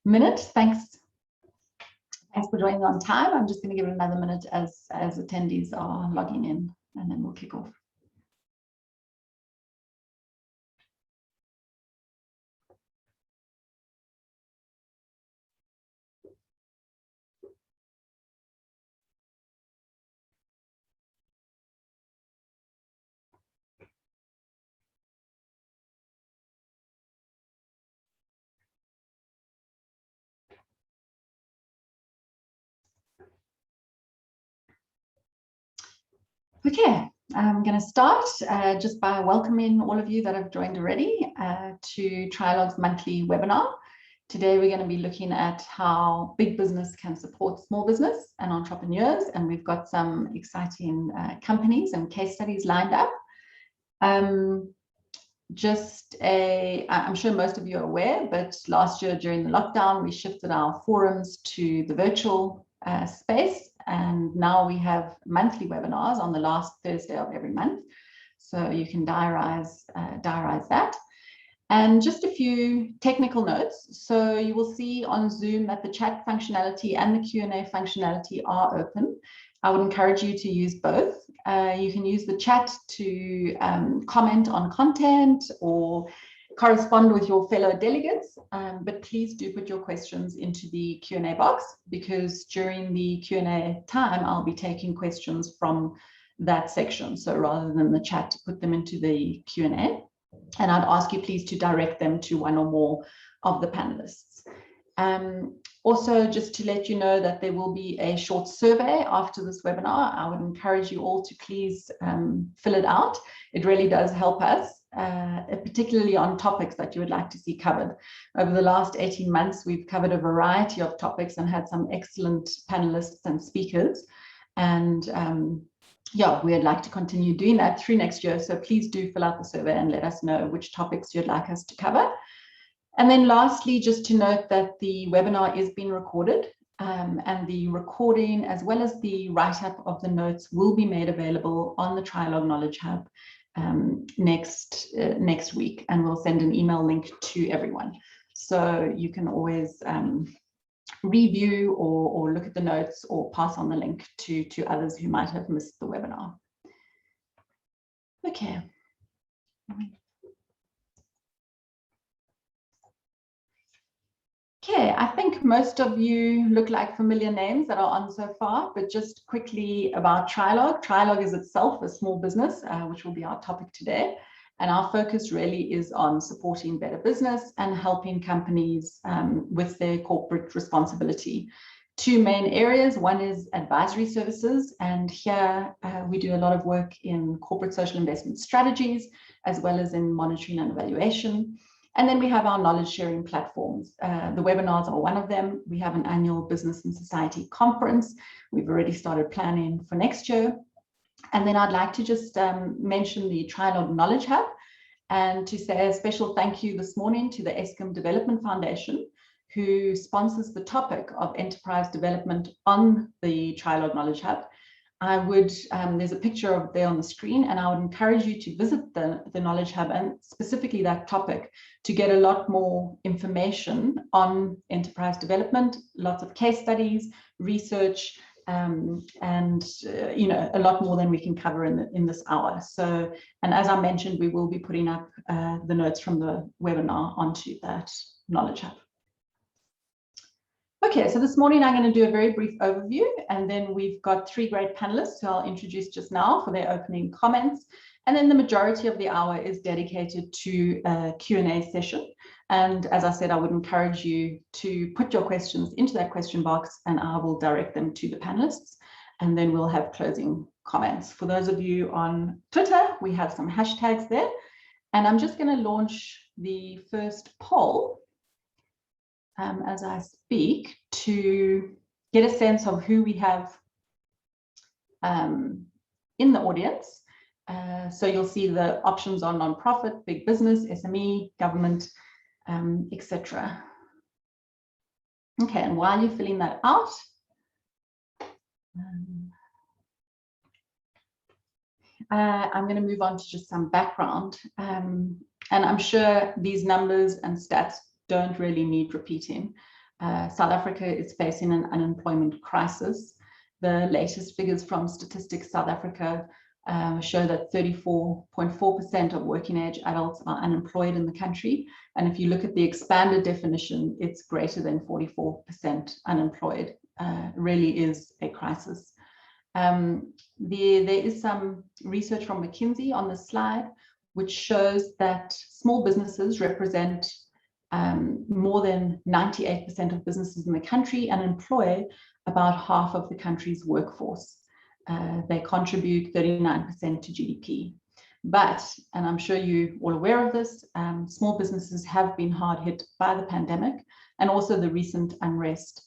minute. Thanks for joining on time. I'm just going to give it another minute as attendees are logging in, and then we'll kick off. Okay, I'm going to start just by welcoming all of you that have joined already to Trialogue's monthly webinar. Today, we're going to be looking at how big business can support small business and entrepreneurs, and we've got some exciting companies and case studies lined up. I'm sure most of you are aware, but last year during the lockdown, we shifted our forums to the virtual space. And now we have monthly webinars on the last Thursday of every month. So you can diarize that. And just a few technical notes. So you will see on Zoom that the chat functionality and the Q&A functionality are open. I would encourage you to use both. You can use the chat to comment on content or correspond with your fellow delegates, but please do put your questions into the Q&A box, because during the Q&A time, I'll be taking questions from that section. So rather than the chat, put them into the Q&A. And I'd ask you please to direct them to one or more of the panelists. Also, just to let you know that there will be a short survey after this webinar. I would encourage you all to please fill it out. It really does help us, particularly on topics that you would like to see covered. Over the last 18 months, we've covered a variety of topics and had some excellent panelists and speakers. And yeah, we'd like to continue doing that through next year. So please do fill out the survey and let us know which topics you'd like us to cover. And then lastly, just to note that the webinar is being recorded, and the recording as well as the write-up of the notes will be made available on the Trialogue Knowledge Hub next week, and we'll send an email link to everyone. So you can always review or look at the notes or pass on the link to others who might have missed the webinar. Okay. Okay, I think most of you look like familiar names that are on so far, but just quickly about Trialogue. Trialogue is itself a small business, which will be our topic today. And our focus really is on supporting better business and helping companies with their corporate responsibility. Two main areas. One is advisory services, and here we do a lot of work in corporate social investment strategies, as well as in monitoring and evaluation. And then we have our knowledge sharing platforms. The webinars are one of them. We have an annual business and society conference. We've already started planning for next year. And then I'd like to just mention the Trialogue Knowledge Hub, and to say a special thank you this morning to the Eskom Development Foundation, who sponsors the topic of enterprise development on the Trialogue Knowledge Hub. There's a picture of there on the screen, and I would encourage you to visit the Knowledge Hub, and specifically that topic, to get a lot more information on enterprise development, lots of case studies, research, and you know, a lot more than we can cover in this hour. So, and as I mentioned, we will be putting up the notes from the webinar onto that Knowledge Hub. Okay, so this morning I'm going to do a very brief overview, and then we've got three great panelists who I'll introduce just now for their opening comments. And then the majority of the hour is dedicated to a Q&A session. And as I said, I would encourage you to put your questions into that question box, and I will direct them to the panelists. And then we'll have closing comments. For those of you on Twitter, we have some hashtags there. And I'm just going to launch the first poll as I speak, to get a sense of who we have in the audience. So you'll see the options on nonprofit, big business, SME, government, etc. Okay, and while you're filling that out, I'm going to move on to just some background. And I'm sure these numbers and stats don't really need repeating, South Africa is facing an unemployment crisis. The latest figures from Statistics South Africa show that 34.4% of working age adults are unemployed in the country. And if you look at the expanded definition, it's greater than 44% unemployed. Really is a crisis. There is some research from McKinsey on the slide, which shows that small businesses represent more than 98% of businesses in the country and employ about half of the country's workforce. They contribute 39% to GDP. But, and I'm sure you're all aware of this, small businesses have been hard hit by the pandemic and also the recent unrest.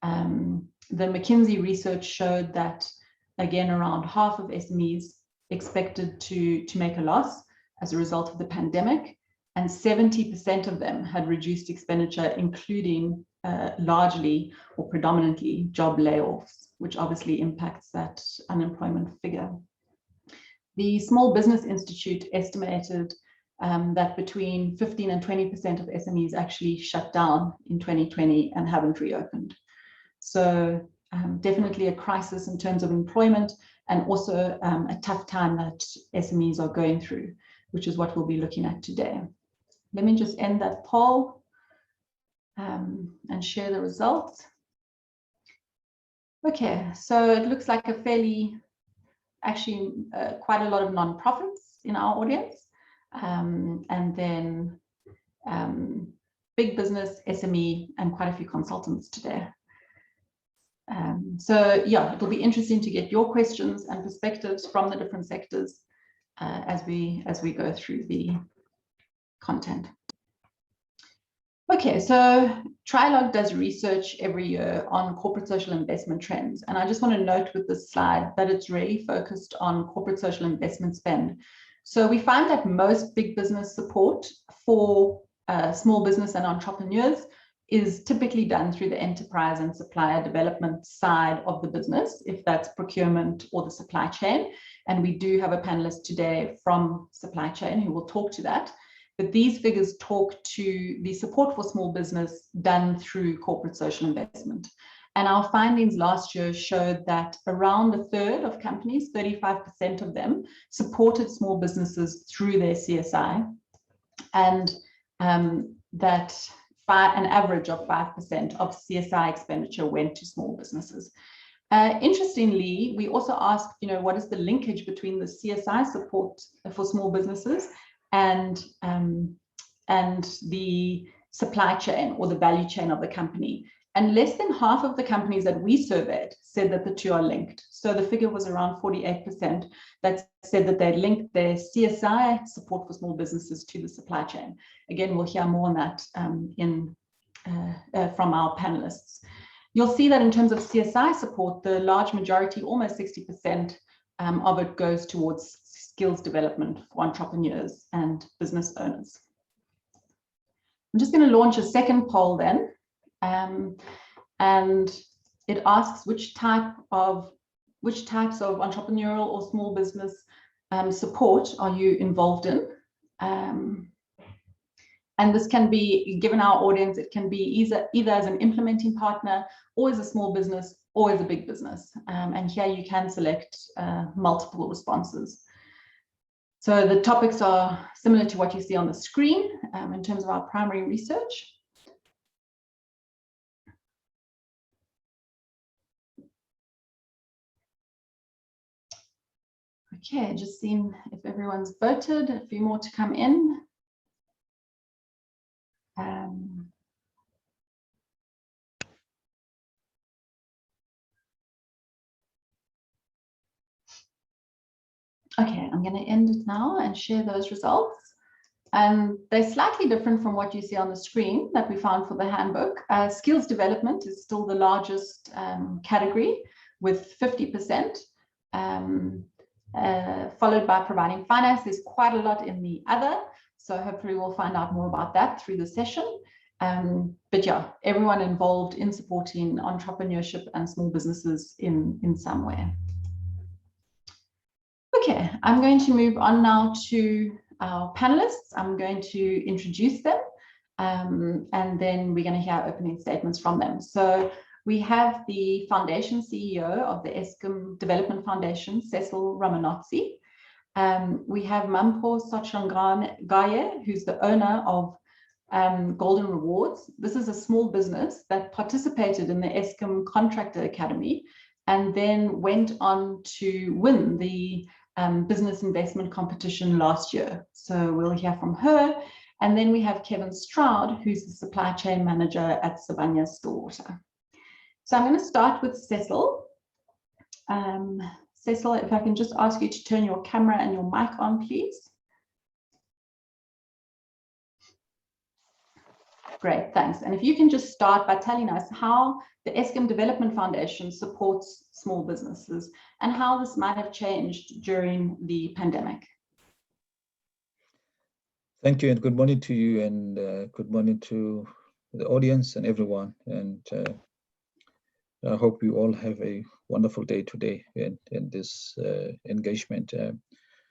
The McKinsey research showed that, again, around half of SMEs expected to make a loss as a result of the pandemic, and 70% of them had reduced expenditure, including largely or predominantly job layoffs, which obviously impacts that unemployment figure. The Small Business Institute estimated that between 15 and 20% of SMEs actually shut down in 2020 and haven't reopened. So definitely a crisis in terms of employment, and also a tough time that SMEs are going through, which is what we'll be looking at today. Let me just end that poll and share the results. Okay, so it looks like a fairly, actually quite a lot of nonprofits in our audience, and then big business, SME, and quite a few consultants today. So yeah, it'll be interesting to get your questions and perspectives from the different sectors as we go through the content. Okay, so Trialogue does research every year on corporate social investment trends. And I just want to note with this slide that it's really focused on corporate social investment spend. So we find that most big business support for small business and entrepreneurs is typically done through the enterprise and supplier development side of the business, if that's procurement or the supply chain. And we do have a panelist today from supply chain who will talk to that. But these figures talk to the support for small business done through corporate social investment. And our findings last year showed that around a third of companies, 35% of them, supported small businesses through their CSI, and that an average of 5% of CSI expenditure went to small businesses. Interestingly, we also asked, what is the linkage between the CSI support for small businesses and the supply chain or the value chain of the company. And less than half of the companies that we surveyed said that the two are linked. So the figure was around 48% that said that they linked their CSI support for small businesses to the supply chain. Again, we'll hear more on that from our panelists. You'll see that in terms of CSI support, the large majority, almost 60% of it goes towards skills development for entrepreneurs and business owners. I'm just going to launch a second poll then. And it asks which types of entrepreneurial or small business support are you involved in? And this can be, given our audience, it can be either as an implementing partner or as a small business or as a big business. And here you can select multiple responses. So the topics are similar to what you see on the screen in terms of our primary research. Okay, just seeing if everyone's voted, a few more to come in. Okay, I'm going to end it now and share those results. And they're slightly different from what you see on the screen that we found for the handbook. Skills development is still the largest category with 50%, followed by providing finance. There's quite a lot in the other, so hopefully we'll find out more about that through the session. But yeah, everyone involved in supporting entrepreneurship and small businesses in some way. Okay, I'm going to move on now to our panelists. I'm going to introduce them. and then we're going to hear opening statements from them. So we have the foundation CEO of the Eskom Development Foundation, Cecil Ramanotsi. We have Mampo Sachangaye, who's the owner of Golden Rewards. This is a small business that participated in the Eskom Contractor Academy and then went on to win the business investment competition last year. So we'll hear from her. And then we have Kevin Stroud, who's the supply chain manager at Sibanye Stillwater. So I'm going to start with Cecil. Cecil, if I can just ask you to turn your camera and your mic on, please. Great, thanks. And if you can just start by telling us how the Eskom Development Foundation supports small businesses and how this might have changed during the pandemic. Thank you, and good morning to you, and good morning to the audience and everyone. And I hope you all have a wonderful day today in this engagement.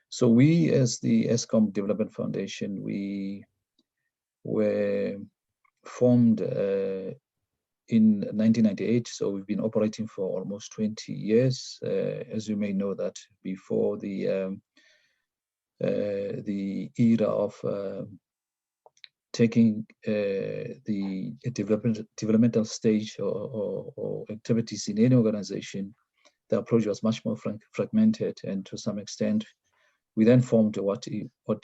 So we, as the Eskom Development Foundation, we were formed in 1998, so we've been operating for almost 20 years. As you may know, that before the era of taking the developmental stage or activities in any organization, the approach was much more fragmented, and to some extent, we then formed what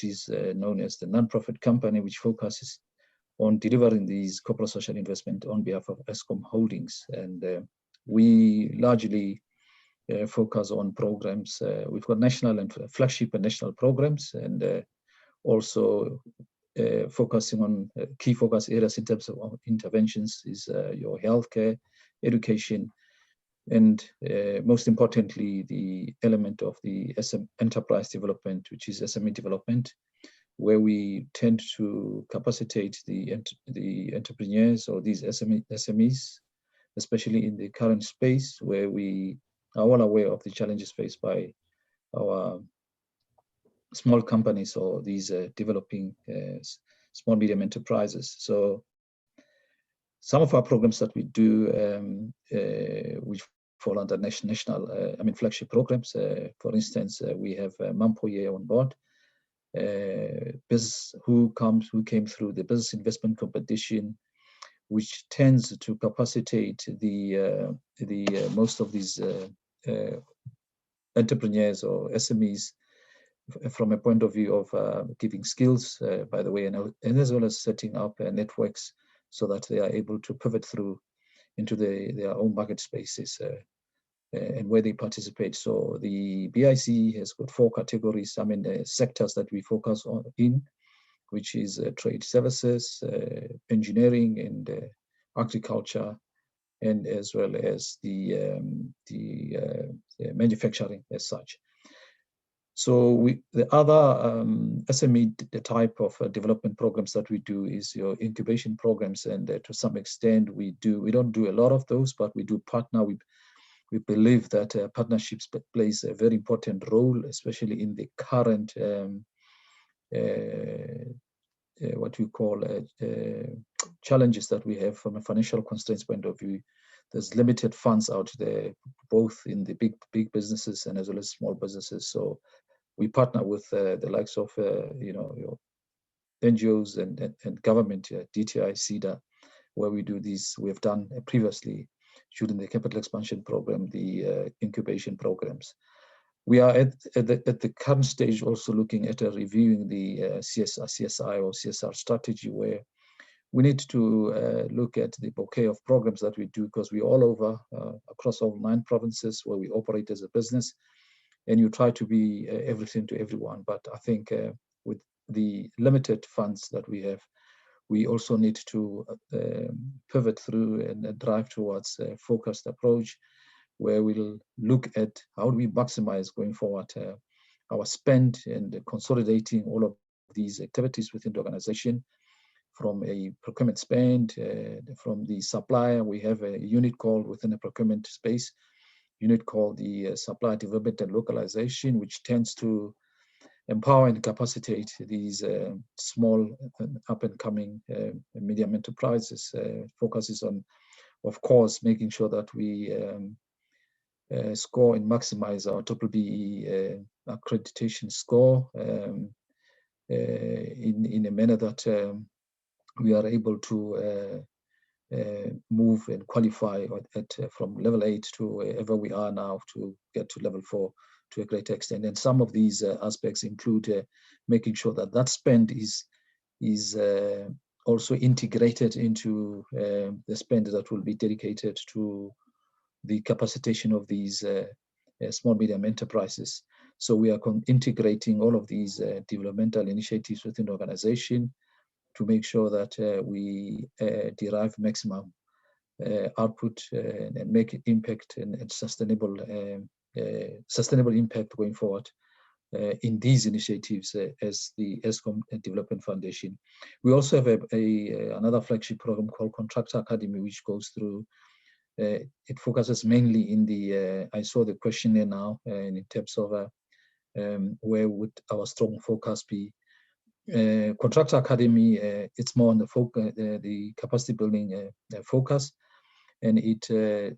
is known as the non-profit company, which focuses on delivering these corporate social investment on behalf of Eskom Holdings. And we largely focus on programs. We've got national and flagship and national programs, and also focusing on key focus areas in terms of interventions is your healthcare, education, and most importantly, the element of the enterprise development, which is SME development, where we tend to capacitate the entrepreneurs or these SMEs, especially in the current space where we are all aware of the challenges faced by our small companies or these developing small medium enterprises. So some of our programs that we do, which fall under national, flagship programs. For instance, we have Mampo on board, who came through the business investment competition, which tends to capacitate the most of these entrepreneurs or SMEs from a point of view of giving skills, by the way, and as well as setting up networks so that they are able to pivot through into their own market spaces and where they participate. So the BIC has got 4 categories, sectors that we focus on which is trade services, engineering, and agriculture, and as well as the manufacturing as such. So the other SME type of development programs that we do is your incubation programs, and to some extent we don't do a lot of those, but we do partner. We believe that partnerships plays a very important role, especially in the current what we call challenges that we have from a financial constraints point of view. There's limited funds out there, both in the big businesses and as well as small businesses. So we partner with the likes of your NGOs and government, DTI, CEDA, where we do these. We have done previously during the capital expansion program, the incubation programs. We are at the current stage also looking at reviewing the CSI or CSR strategy, where we need to look at the bouquet of programs that we do, because we're all over across all 9 provinces where we operate as a business, and you try to be everything to everyone. But I think with the limited funds that we have, we also need to pivot through and drive towards a focused approach, where we'll look at how do we maximize going forward our spend and consolidating all of these activities within the organization, from a procurement spend, from the supplier. We have a unit called within the procurement space, unit called the Supplier Development and Localization, which tends to empower and capacitate these small up-and-coming medium enterprises. Focuses on, of course, making sure that we score and maximize our BBBE accreditation score in a manner that we are able to move and qualify from level 8 to wherever we are now to get to level 4 to a greater extent. And some of these aspects include making sure that that spend is also integrated into the spend that will be dedicated to the capacitation of these small medium enterprises. So we are integrating all of these developmental initiatives within the organization to make sure that we derive maximum output and make impact and sustainable impact going forward in these initiatives as the ESCOM Development Foundation. We also have another flagship program called Contractor Academy, which goes through, it focuses mainly in the, I saw the questionnaire now, in terms of where would our strong focus be. Contractor Academy, it's more on the capacity building focus, and it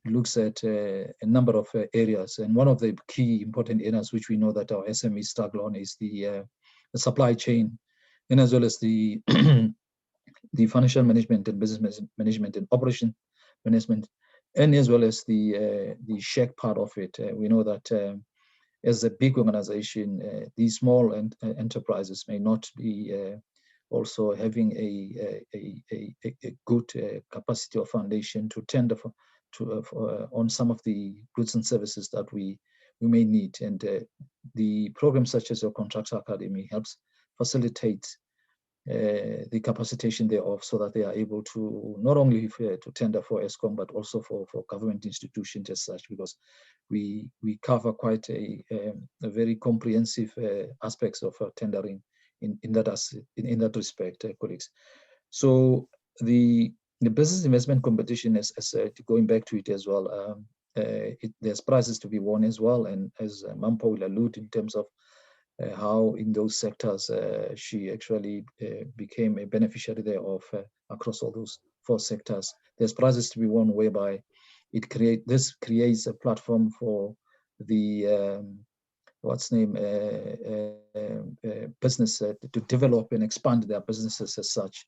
looks at a number of areas. And one of the key important areas which we know that our SMEs struggle on is the supply chain, and as well as the the financial management and business management and operation management, and as well as the SHEC part of it. We know that as a big organization, these small enterprises may not be also having a good capacity or foundation to tender on some of the goods and services that we may need. And the programs such as your Contractor Academy helps facilitate the capacitation thereof, so that they are able to not only to tender for ESCOM, but also for government institutions as such, because we cover quite a very comprehensive aspects of tendering in that respect, colleagues. So the business investment competition, as going back to it as well, there's prizes to be won as well, and as Mampo will allude in terms of how in those sectors she actually became a beneficiary thereof across all those 4 sectors. There's prizes to be won whereby this creates a platform for the business to develop and expand their businesses as such.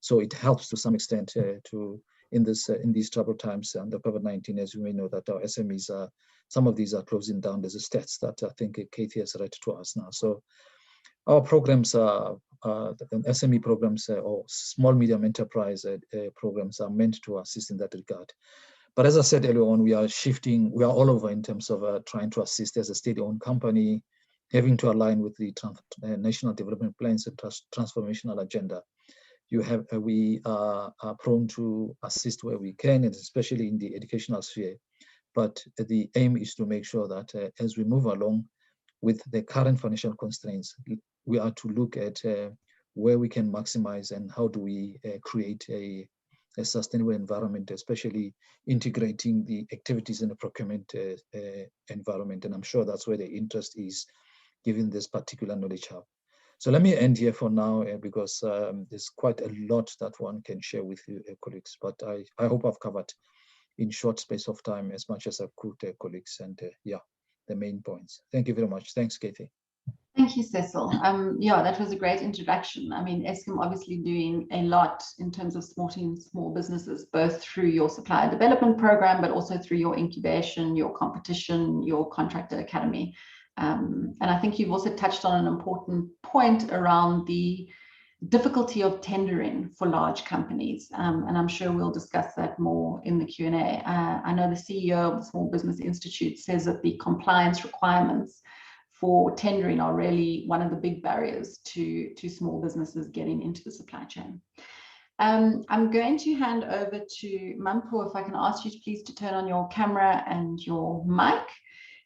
So it helps to some extent in these troubled times under COVID-19, as you may know, that our SMEs are, some of these are closing down. There's a stats that I think Katie has read to us now. So our programs are SME programs or small medium enterprise programs are meant to assist in that regard. But as I said earlier on, we are shifting, we are all over in terms of trying to assist as a state-owned company, having to align with the national development plans and transformational agenda. We are prone to assist where we can, and especially in the educational sphere. But the aim is to make sure that as we move along with the current financial constraints, we are to look at where we can maximize and how do we create a sustainable environment, especially integrating the activities in the procurement environment. And I'm sure that's where the interest is, given this particular knowledge hub. So let me end here for now, because there's quite a lot that one can share with you, colleagues. But I hope I've covered in short space of time as much as I could, colleagues, and yeah, the main points. Thank you very much. Thanks, Katie. Thank you, Cecil. Yeah, that was a great introduction. I mean, ESCOM obviously doing a lot in terms of supporting small businesses, both through your supplier development program, but also through your incubation, your competition, your contractor academy. And I think you've also touched on an important point around the difficulty of tendering for large companies. And I'm sure we'll discuss that more in the Q&A. I know the CEO of the Small Business Institute says that the compliance requirements for tendering are really one of the big barriers to small businesses getting into the supply chain. I'm going to hand over to Mampo, if I can ask you to please to turn on your camera and your mic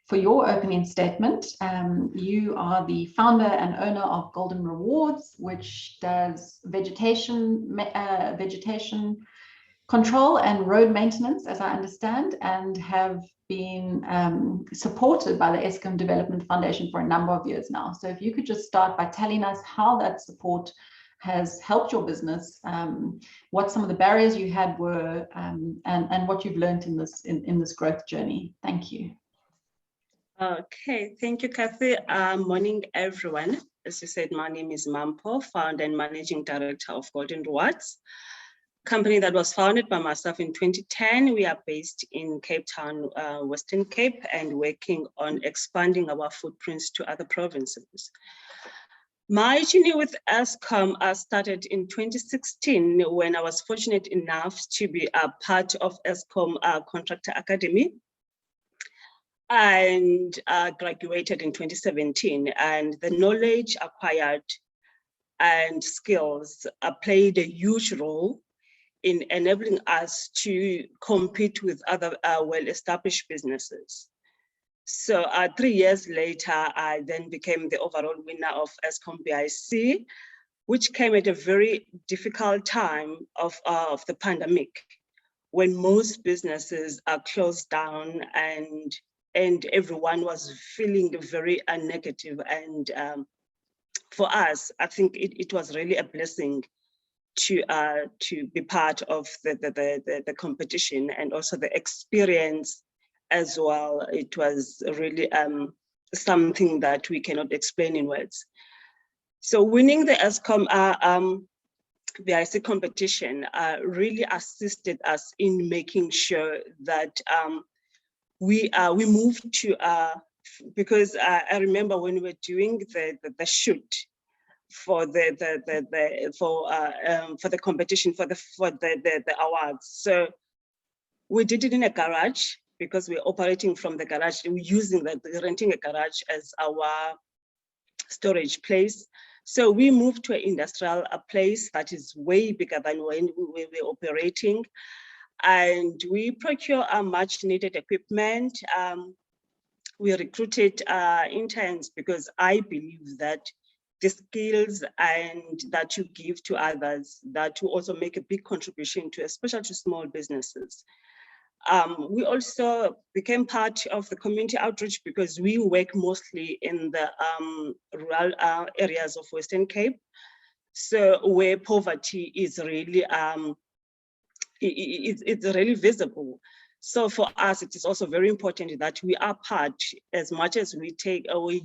for your opening statement. You are the founder and owner of Golden Rewards, which does vegetation control and road maintenance, as I understand, and have been supported by the Eskom Development Foundation for a number of years now. So if you could just start by telling us how that support has helped your business, what some of the barriers you had were, and what you've learned in this growth journey. Thank you. Okay, thank you, Kathy. Morning, everyone. As you said, my name is Mampo, founder and managing director of Golden Rewards, company that was founded by myself in 2010. We are based in Cape Town, Western Cape, and working on expanding our footprints to other provinces. My journey with Eskom started in 2016 when I was fortunate enough to be a part of Eskom Contractor Academy, and graduated in 2017. And the knowledge acquired and skills played a huge role in enabling us to compete with other well-established businesses. So 3 years later, I then became the overall winner of Eskom BIC, which came at a very difficult time of the pandemic, when most businesses are closed down and everyone was feeling very negative. And for us, I think it was really a blessing to be part of the competition, and also the experience as well. It was really something that we cannot explain in words. So winning the Eskom BIC competition really assisted us in making sure that we moved to, because I remember when we were doing the shoot for the competition, for the awards. So we did it in a garage, because we're operating from the garage. We're using renting a garage as our storage place. So we moved to an industrial place that is way bigger than when we were operating. And we procure much needed equipment. We recruited interns, because I believe that the skills and that you give to others, that will also make a big contribution to, especially to small businesses. We also became part of the community outreach, because we work mostly in the rural areas of Western Cape. So where poverty is really, it's really visible. So for us, it is also very important that we are part, as much as we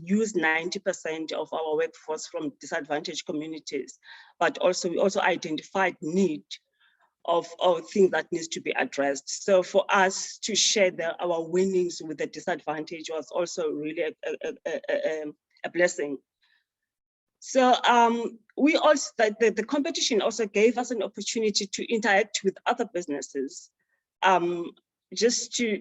use 90% of our workforce from disadvantaged communities, but also we also identified need of things that needs to be addressed. So for us to share our winnings with the disadvantaged was also really a blessing. So we also, the competition also gave us an opportunity to interact with other businesses. Just to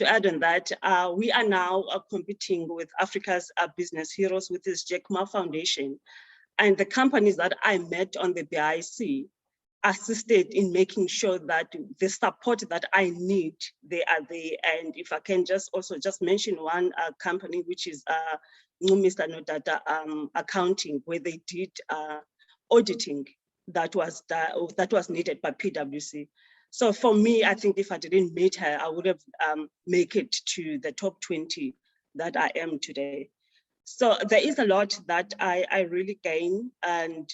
add on that, we are now competing with Africa's business heroes with this Jack Ma Foundation, and the companies that I met on the BIC assisted in making sure that the support that I need, they are there. And if I can just mention one company, which is Mr. Nodata Accounting, where they did auditing that was needed by PwC. So for me, I think if I didn't meet her, I would have made it to the top 20 that I am today. So there is a lot that I really gain and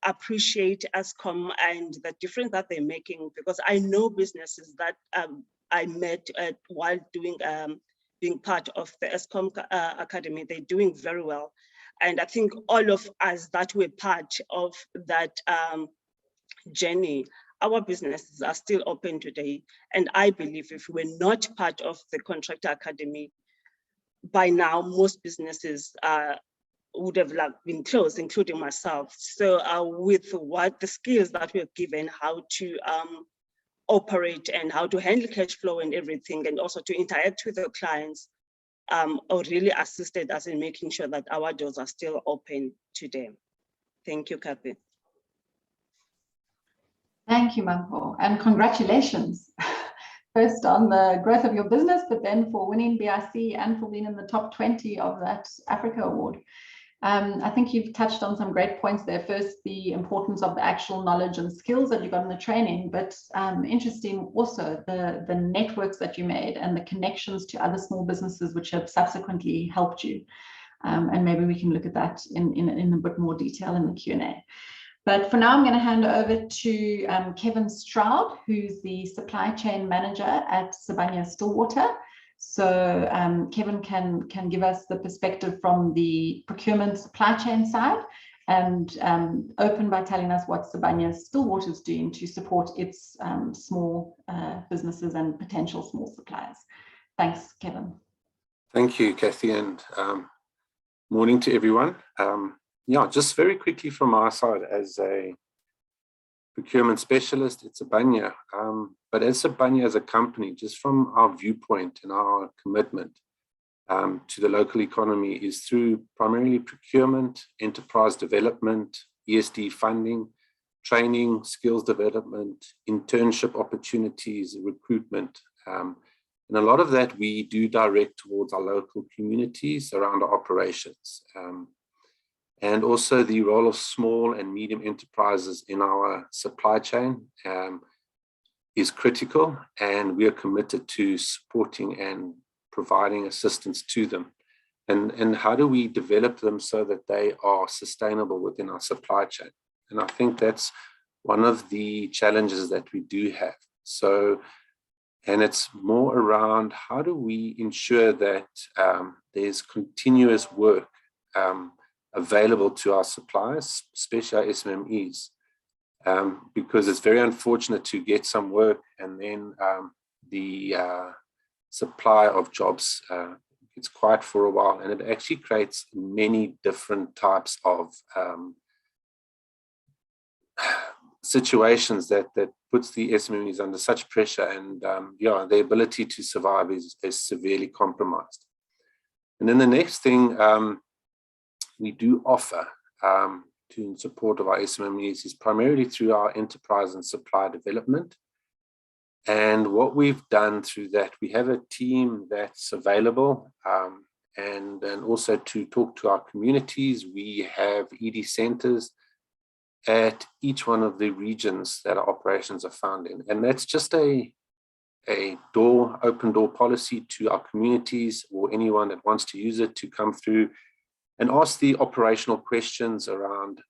appreciate Eskom and the difference that they're making, because I know businesses that I met while being part of the Eskom Academy. They're doing very well. And I think all of us that were part of that journey, our businesses are still open today. And I believe if we're not part of the Contractor Academy, by now, most businesses would have been closed, including myself. So with what the skills that we're given, how to operate and how to handle cash flow and everything, and also to interact with the clients, really assisted us in making sure that our doors are still open today. Thank you, Kathy. Thank you, Mampo, and congratulations. First on the growth of your business, but then for winning BIC and for being in the top 20 of that Africa Award. I think you've touched on some great points there. First, the importance of the actual knowledge and skills that you got in the training, but interesting also the networks that you made and the connections to other small businesses which have subsequently helped you. And maybe we can look at that in a bit more detail in the Q&A. But for now, I'm going to hand over to Kevin Stroud, who's the supply chain manager at Sibanye-Stillwater. So Kevin can give us the perspective from the procurement supply chain side and open by telling us what Sibanye-Stillwater is doing to support its small businesses and potential small suppliers. Thanks, Kevin. Thank you, Kathy, and morning to everyone. Yeah, just very quickly from our side as a procurement specialist at Sibanye, but as Sibanye as a company, just from our viewpoint and our commitment to the local economy is through primarily procurement, enterprise development, ESD funding, training, skills development, internship opportunities, recruitment. And a lot of that we do direct towards our local communities around our operations. And also the role of small and medium enterprises in our supply chain is critical, and we are committed to supporting and providing assistance to them. And how do we develop them so that they are sustainable within our supply chain? And I think that's one of the challenges that we do have. So, and it's more around how do we ensure that there's continuous work available to our suppliers, especially our SMMEs, because it's very unfortunate to get some work and then the supply of jobs gets quiet for a while, and it actually creates many different types of situations that puts the SMMEs under such pressure, and yeah, their ability to survive is severely compromised. And then the next thing we do offer in support of our SMMEs is primarily through our enterprise and supply development. And what we've done through that, we have a team that's available, and also to talk to our communities. We have ED centers at each one of the regions that our operations are found in. And that's just a open door policy to our communities or anyone that wants to use it to come through and ask the operational questions around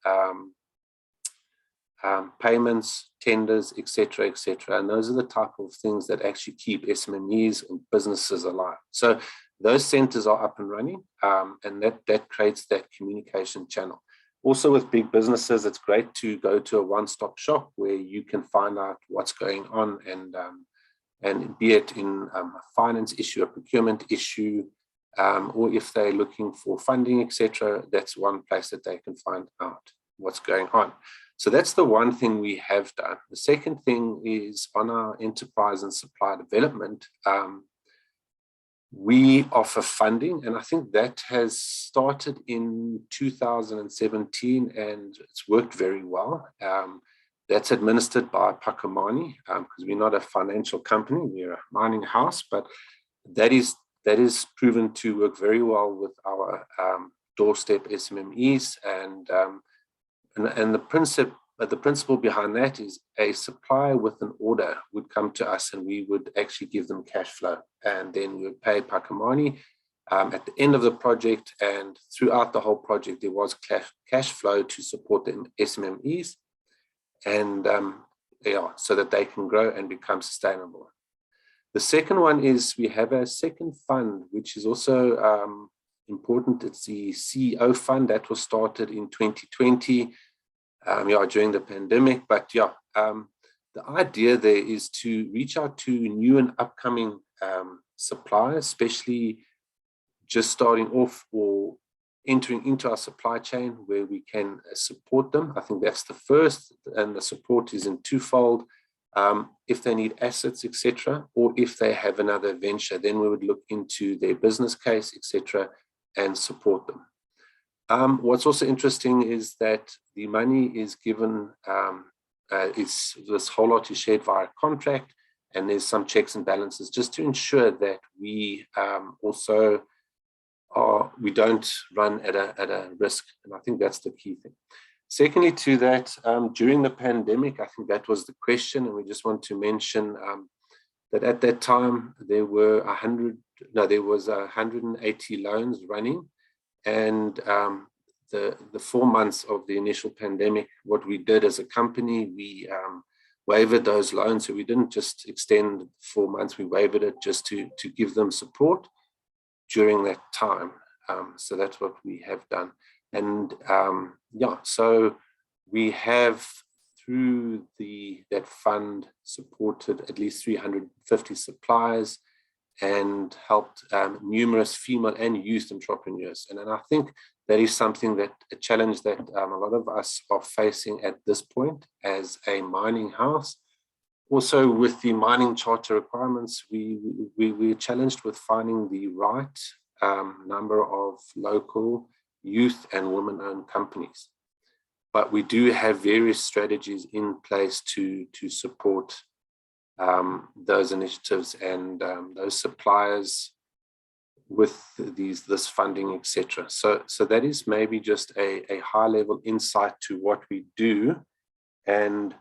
payments, tenders, etc., etc. And those are the type of things that actually keep SMMEs and businesses alive. So those centers are up and running, and that creates that communication channel. Also with big businesses, it's great to go to a one-stop shop where you can find out what's going on, and be it in a finance issue, a procurement issue, or if they're looking for funding, etc., that's one place that they can find out what's going on. So that's the one thing we have done. The second thing is on our enterprise and supply development, we offer funding, and I think that has started in 2017 and it's worked very well. That's administered by Pakamani, because we're not a financial company, we're a mining house, but that is proven to work very well with our doorstep SMMEs, and the principle behind that is a supplier with an order would come to us and we would actually give them cash flow, and then we would pay Pakamani at the end of the project, and throughout the whole project there was cash flow to support the SMMEs, and yeah, so that they can grow and become sustainable. The second one is we have a second fund, which is also important. It's the CEO fund that was started in 2020, yeah, during the pandemic. But yeah, the idea there is to reach out to new and upcoming suppliers, especially just starting off or entering into our supply chain where we can support them. I think that's the first, and the support is in twofold. If they need assets, etc., or if they have another venture, then we would look into their business case, etc., and support them. What's also interesting is that the money is given, this whole lot is shared via contract, and there's some checks and balances just to ensure that we also we don't run at a risk. And I think that's the key thing. Secondly to that, during the pandemic, I think that was the question, and we just want to mention that at that time there were 180 loans running, and the 4 months of the initial pandemic, what we did as a company, we waived those loans. So we didn't just extend 4 months, we waived it just to give them support during that time. So that's what we have done. And yeah, so we have, through that fund, supported at least 350 suppliers and helped numerous female and youth entrepreneurs. And I think that is something a challenge that a lot of us are facing at this point as a mining house. Also, with the mining charter requirements, we're challenged with finding the right number of local youth and women-owned companies. But we do have various strategies in place to support those initiatives and those suppliers with this funding, etc. So that is maybe just a high-level insight to what we do. And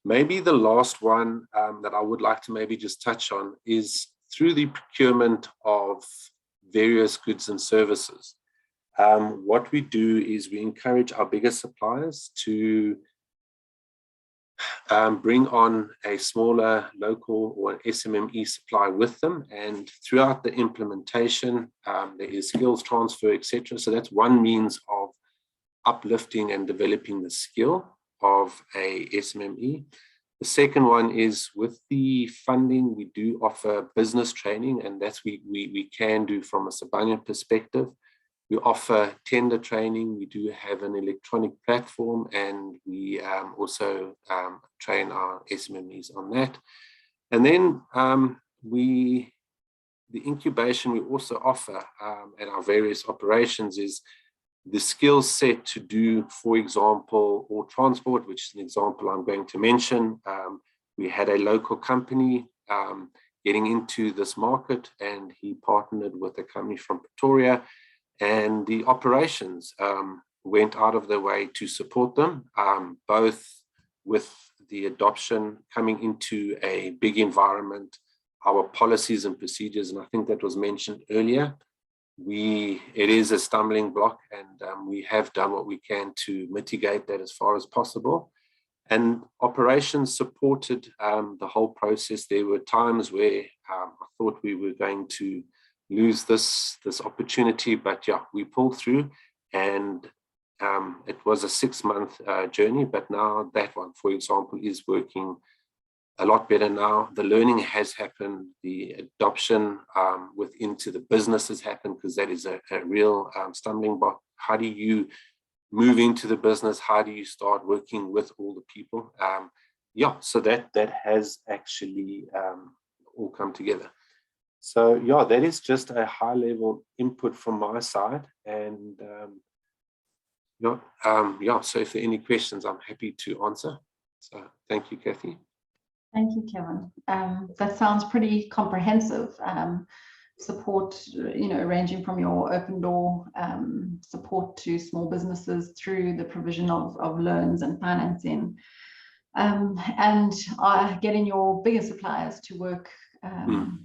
maybe the last one that I would like to maybe just touch on is through the procurement of various goods and services. What we do is we encourage our bigger suppliers to bring on a smaller local or an SMME supply with them, and throughout the implementation there is skills transfer, etc. So that's one means of uplifting and developing the skill of a SMME. The second one is with the funding, we do offer business training, and that's we can do from a Sibanye perspective. We offer tender training. We do have an electronic platform, and we also train our SMMEs on that. And then the incubation we also offer at our various operations is the skill set to do, for example, ore transport, which is an example I'm going to mention. We had a local company getting into this market, and he partnered with a company from Pretoria, and the operations went out of their way to support them, both with the adoption coming into a big environment, our policies and procedures, and I think that was mentioned earlier. It is a stumbling block, and we have done what we can to mitigate that as far as possible. And operations supported the whole process. There were times where I thought we were going to lose this opportunity, but yeah, we pulled through, and it was a 6-month journey, but now that one, for example, is working a lot better now. The learning has happened, the adoption into the business has happened, because that is a real stumbling block. How do you move into the business? How do you start working with all the people? Yeah, so that has actually all come together. So yeah, that is just a high level input from my side. And yeah, so if there are any questions, I'm happy to answer. So thank you, Kathy. Thank you, Kevin. That sounds pretty comprehensive. Support, ranging from your open door support to small businesses through the provision of loans and financing, and getting your bigger suppliers to work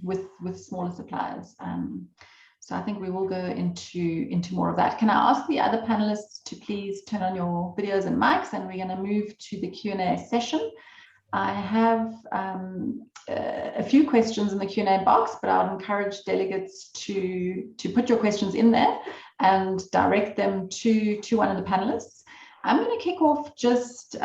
with smaller suppliers. So I think we will go into more of that. Can I ask the other panelists to please turn on your videos and mics, and we're going to move to the Q&A session. I have a few questions in the Q&A box, but I would encourage delegates to put your questions in there and direct them to one of the panelists. I'm going to kick off just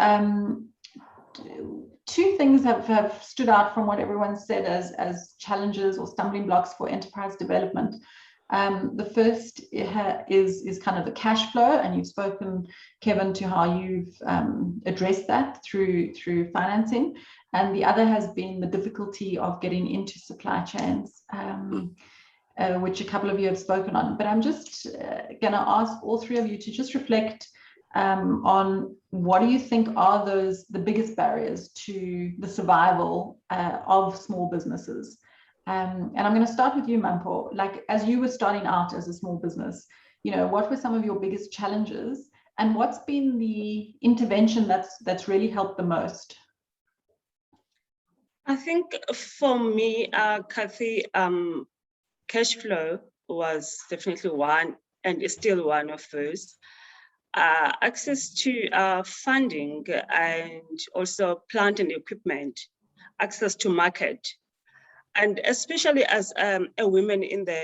two things that have stood out from what everyone said as challenges or stumbling blocks for enterprise development. The first is kind of the cash flow, and you've spoken, Kevin, to how you've addressed that through financing, and the other has been the difficulty of getting into supply chains, which a couple of you have spoken on. But I'm just going to ask all three of you to just reflect on what do you think are the biggest barriers to the survival of small businesses. And I'm going to start with you, Mampo. Like, as you were starting out as a small business, what were some of your biggest challenges, and what's been the intervention that's really helped the most? I think for me, Kathy, cash flow was definitely one, and is still one of those. Access to funding, and also plant and equipment, access to market. And especially as a woman in the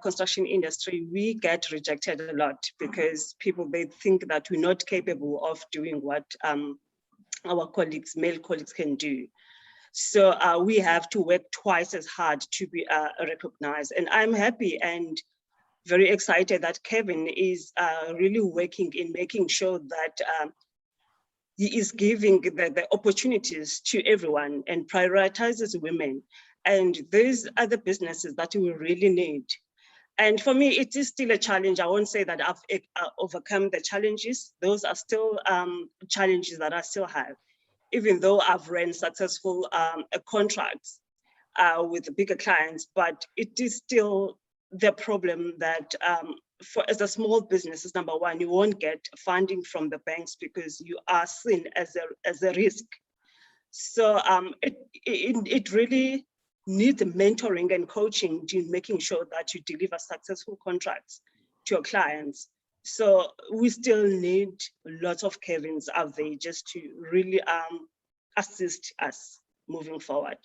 construction industry, we get rejected a lot because they think that we're not capable of doing what our colleagues, male colleagues, can do. So we have to work twice as hard to be recognized. And I'm happy and very excited that Kevin is really working in making sure that he is giving the opportunities to everyone and prioritizes women. And those are the businesses that we really need. And for me, it is still a challenge. I won't say that I've overcome the challenges. Those are still challenges that I still have, even though I've ran successful contracts with bigger clients, but it is still the problem that as a small business, is number one, you won't get funding from the banks because you are seen as a risk. So it really needs mentoring and coaching to making sure that you deliver successful contracts to your clients. So we still need lots of Kevins out there just to really assist us moving forward.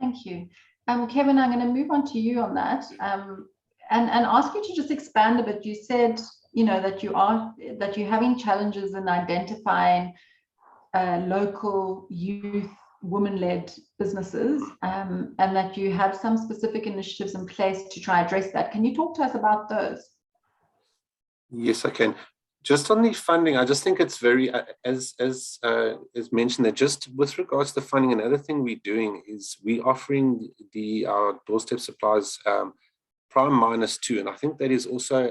Thank you. Kevin, I'm going to move on to you on that and ask you to just expand a bit. You said, that you're having challenges in identifying local youth women-led businesses, and that you have some specific initiatives in place to try address that. Can you talk to us about those? Yes, I can. Just on the funding, I just think it's very, as mentioned, that just with regards to funding, another thing we're doing is we're offering our doorstep suppliers prime -2, and I think that is also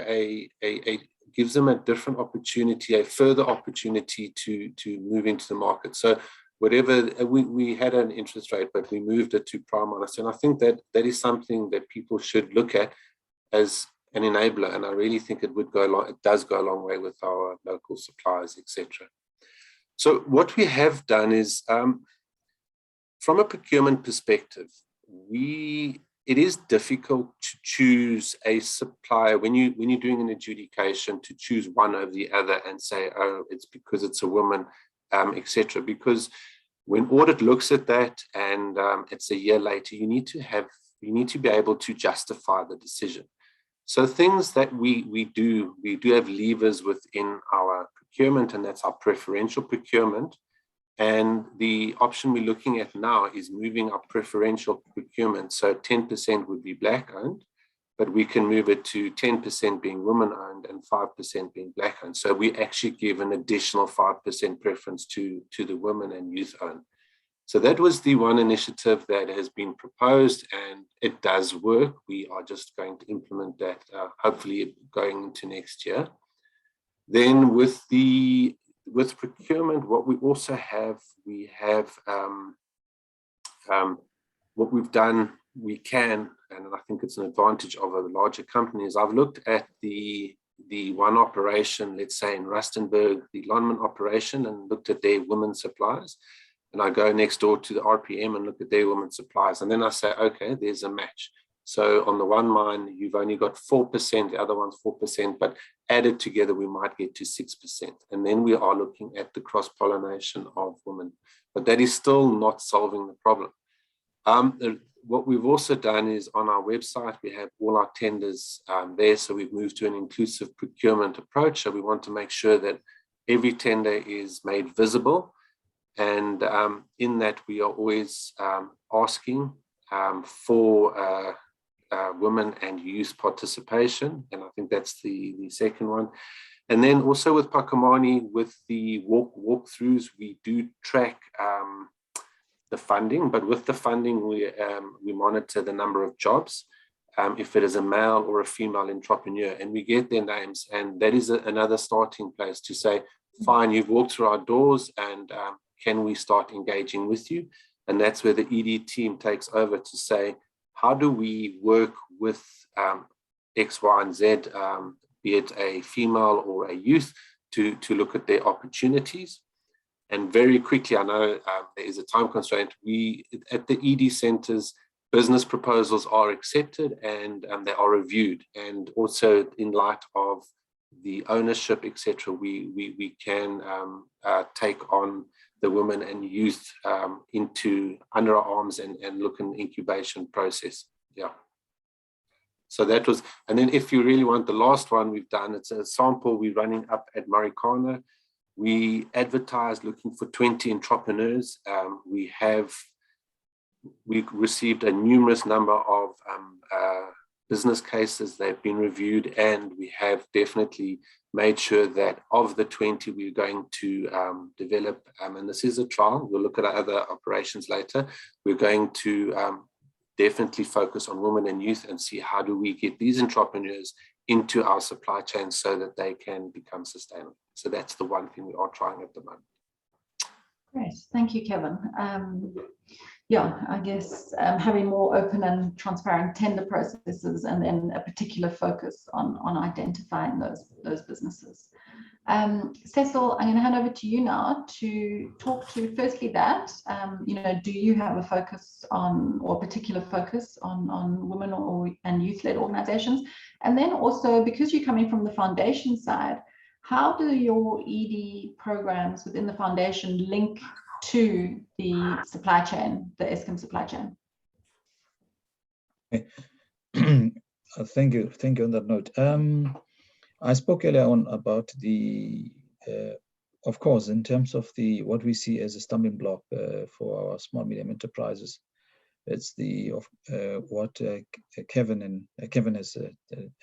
gives them a different opportunity, a further opportunity to move into the market. So whatever we had an interest rate, but we moved it to prime -2, and I think that is something that people should look at as an enabler, and I really think it does go a long way with our local suppliers, etc. So what we have done is, from a procurement perspective, it is difficult to choose a supplier when you're doing an adjudication, to choose one over the other and say, oh, it's because it's a woman, etc. Because when audit looks at that and it's a year later, you need to be able to justify the decision. So things that we do have levers within our procurement, and that's our preferential procurement. And the option we're looking at now is moving our preferential procurement. So 10% would be Black owned, but we can move it to 10% being women owned and 5% being Black owned. So we actually give an additional 5% preference to the women and youth owned. So that was the one initiative that has been proposed, and it does work. We are just going to implement that, hopefully going into next year. Then with procurement, what we also have, what we've done, and I think it's an advantage of a larger company, is I've looked at the one operation, let's say in Rustenburg, the Lonman operation, and looked at their women suppliers. And I go next door to the RPM and look at their women suppliers. And then I say, okay, there's a match. So on the one mine, you've only got 4%, the other one's 4%, but added together, we might get to 6%. And then we are looking at the cross-pollination of women. But that is still not solving the problem. What we've also done is on our website, we have all our tenders there. So we've moved to an inclusive procurement approach. So we want to make sure that every tender is made visible. And in that, we are always asking for women and youth participation. And I think that's the second one. And then also with Pakamani, with the walkthroughs, we do track the funding, but with the funding, we monitor the number of jobs, if it is a male or a female entrepreneur, and we get their names. And that is another starting place to say, fine, you've walked through our doors, and can we start engaging with you? And that's where the ED team takes over to say, how do we work with X, Y, and Z, be it a female or a youth, to look at their opportunities. And very quickly, I know there is a time constraint. We, at the ED centers, business proposals are accepted and they are reviewed. And also in light of the ownership, etc., we can take on the women and youth into under our arms and look in the incubation process. Yeah. So that was, and then if you really want the last one we've done, it's a sample we're running up at Marikana. We advertised looking for 20 entrepreneurs. We received a numerous number of business cases. They've been reviewed, and we have definitely made sure that of the 20 we're going to develop, and this is a trial, we'll look at our other operations later, we're going to definitely focus on women and youth and see how do we get these entrepreneurs into our supply chain so that they can become sustainable. So that's the one thing we are trying at the moment. Great, thank you, Kevin. Yeah, I guess having more open and transparent tender processes, and then a particular focus on identifying those businesses. Cecil, I'm going to hand over to you now to talk to firstly that, do you have a focus on, or a particular focus on women and youth-led organizations? And then also, because you're coming from the foundation side, how do your ED programs within the foundation link to the supply chain, the Eskom supply chain? Thank you on that note. I spoke earlier on about the, of course, in terms of what we see as a stumbling block for our small medium enterprises. It's what Kevin has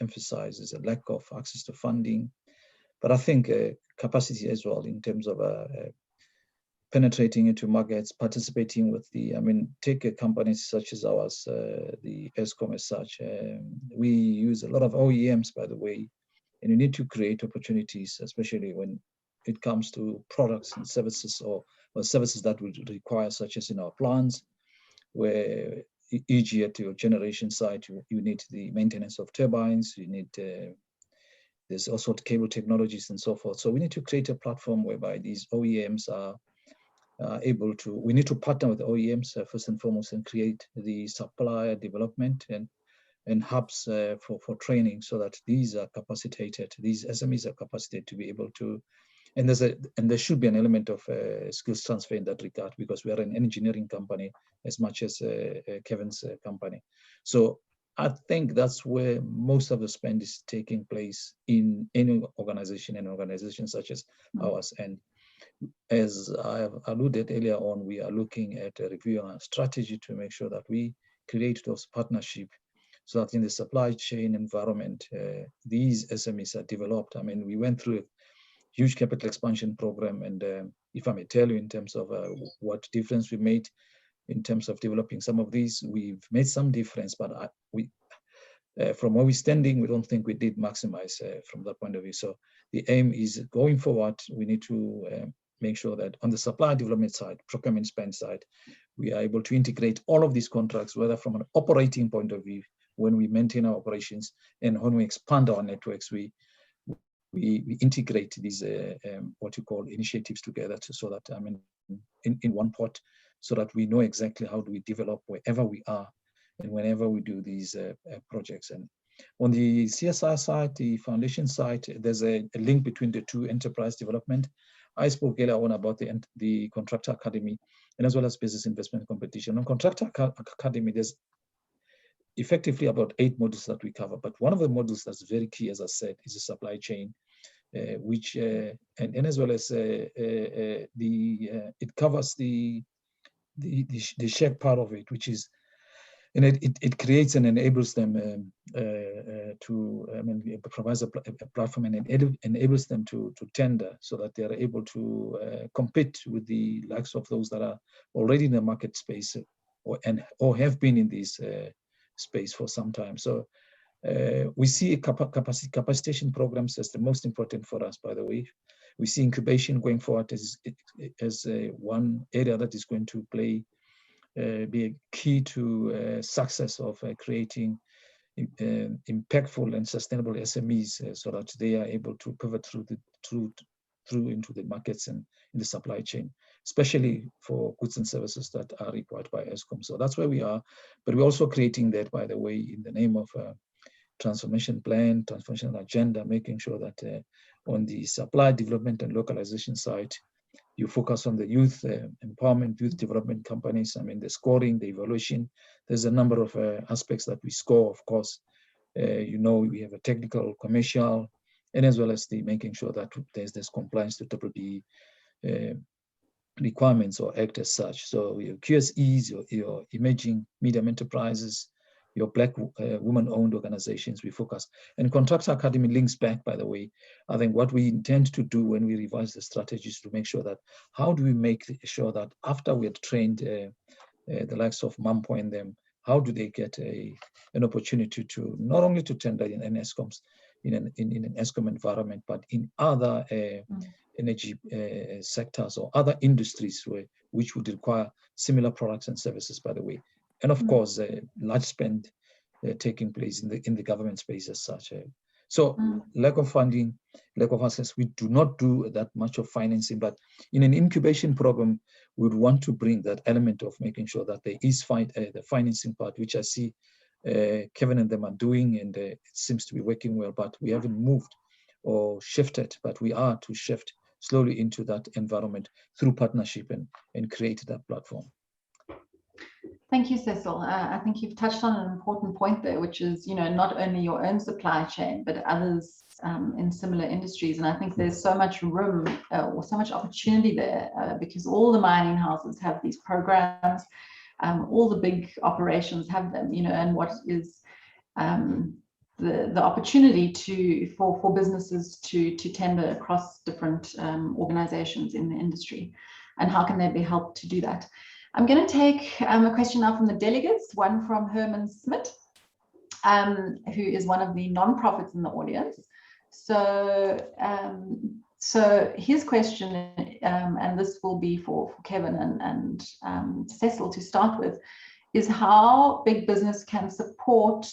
emphasized is a lack of access to funding, but I think capacity as well in terms of penetrating into markets, participating with take companies such as ours, the Eskom as such. We use a lot of OEMs, by the way, and you need to create opportunities, especially when it comes to products and services or services that would require, such as in our plants, where e.g. at your generation site, you need the maintenance of turbines, you need there's also cable technologies and so forth. So we need to create a platform whereby these OEMs are able to, we need to partner with OEMs first and foremost and create the supplier development and hubs for training, so that these are capacitated, these SMEs are capacitated to be able to, and there should be an element of skills transfer in that regard, because we are an engineering company as much as Kevin's company. So I think that's where most of the spend is taking place in any organization, and organizations such as ours. And as I have alluded earlier on, we are looking at a review on our strategy to make sure that we create those partnerships, so that in the supply chain environment, these SMEs are developed. I mean, we went through a huge capital expansion program, and if I may tell you in terms of what difference we made in terms of developing some of these, we've made some difference, but from where we're standing, we don't think we did maximize from that point of view. So the aim is going forward, we need to make sure that on the supply development side, procurement spend side, we are able to integrate all of these contracts, whether from an operating point of view, when we maintain our operations, and when we expand our networks, we integrate these what you call initiatives together, so that in one pot, so that we know exactly how do we develop wherever we are and whenever we do these projects. And on the CSR side, the foundation side, there's a link between the two: enterprise development. I spoke earlier on about the Contractor Academy, and as well as business investment competition. On Contractor Academy, there's effectively about 8 modules that we cover, but one of the modules that's very key, as I said, is the supply chain, which and as well as it covers the shared part of it, which is, and it creates and enables them it provides a platform and enables them to tender, so that they are able to compete with the likes of those that are already in the market space or have been in this space for some time. So we see capacitation programs as the most important for us, by the way. We see incubation going forward as one area that is going to play be a key to success of creating impactful and sustainable SMEs, so that they are able to pivot through into the markets and in the supply chain, especially for goods and services that are required by Eskom. So that's where we are, but we're also creating that, by the way, in the name of transformation plan, transformation agenda, making sure that on the supply development and localization side, you focus on the youth empowerment, youth development companies. I mean, the scoring, the evaluation. There's a number of aspects that we score, of course. We have a technical, commercial, and as well as the making sure that there's compliance to BBBE requirements or act as such. So your QSEs, your emerging medium enterprises, your Black woman-owned organizations, we focus. And Contractor Academy links back, by the way. I think what we intend to do when we revise the strategies to make sure that, how do we make sure that after we had trained the likes of Mampo and them, how do they get an opportunity to not only to tender in Eskom's, in an Eskom environment, but in other energy sectors or other industries which would require similar products and services, by the way. And of course, large spend taking place in the government space as such. So lack of funding, lack of access, we do not do that much of financing, but in an incubation program, we would want to bring that element of making sure that there is the financing part, which I see Kevin and them are doing, and it seems to be working well, but we haven't moved or shifted, but we are to shift slowly into that environment through partnership and create that platform. Thank you, Cecil. I think you've touched on an important point there, which is, not only your own supply chain, but others in similar industries. And I think there's so much room or so much opportunity there because all the mining houses have these programs, all the big operations have them, and what is the opportunity for businesses to tender across different organizations in the industry, and how can they be helped to do that? I'm going to take a question now from the delegates, one from Herman Smith, who is one of the non-profits in the audience. So his question, and this will be for Kevin and Cecil to start with, is how big business can support.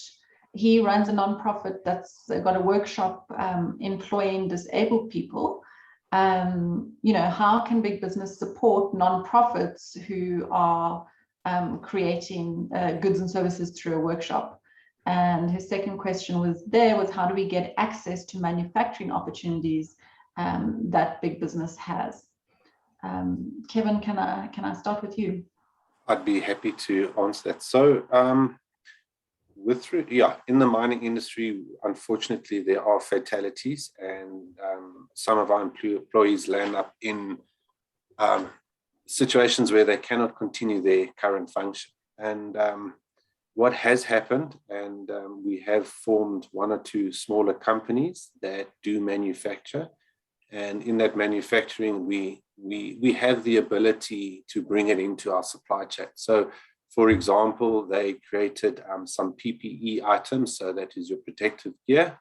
He runs a non-profit that's got a workshop employing disabled people. How can big business support non-profits who are creating goods and services through a workshop? And his second question was how do we get access to manufacturing opportunities that big business has? Kevin, can I start with you? I'd be happy to answer that. So in the mining industry, unfortunately, there are fatalities, and some of our employees land up in situations where they cannot continue their current function. And what has happened, and we have formed one or two smaller companies that do manufacture, and in that manufacturing, we have the ability to bring it into our supply chain. So, for example, they created some PPE items, so that is your protective gear.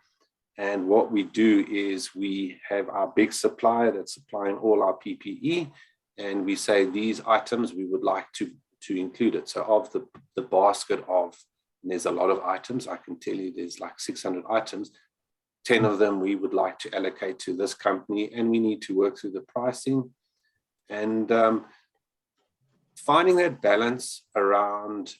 And what we do is we have our big supplier that's supplying all our PPE, and we say these items we would like to include it. So of the basket of, and there's a lot of items, I can tell you there's like 600 items, 10 of them we would like to allocate to this company, and we need to work through the pricing. And finding that balance around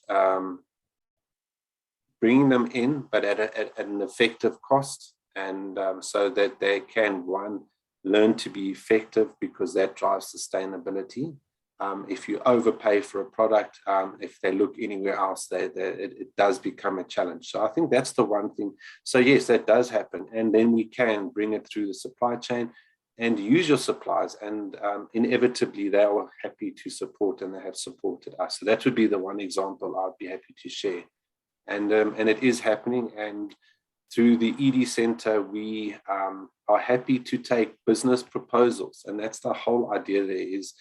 bringing them in, but at an effective cost, and so that they can, one, learn to be effective, because that drives sustainability. If you overpay for a product, if they look anywhere else, it does become a challenge. So I think that's the one thing. So yes, that does happen. And then we can bring it through the supply chain and use your suppliers, and inevitably they are happy to support, and they have supported us. So that would be the one example I'd be happy to share. And it is happening. And through the ED Center, we are happy to take business proposals. And that's the whole idea there is,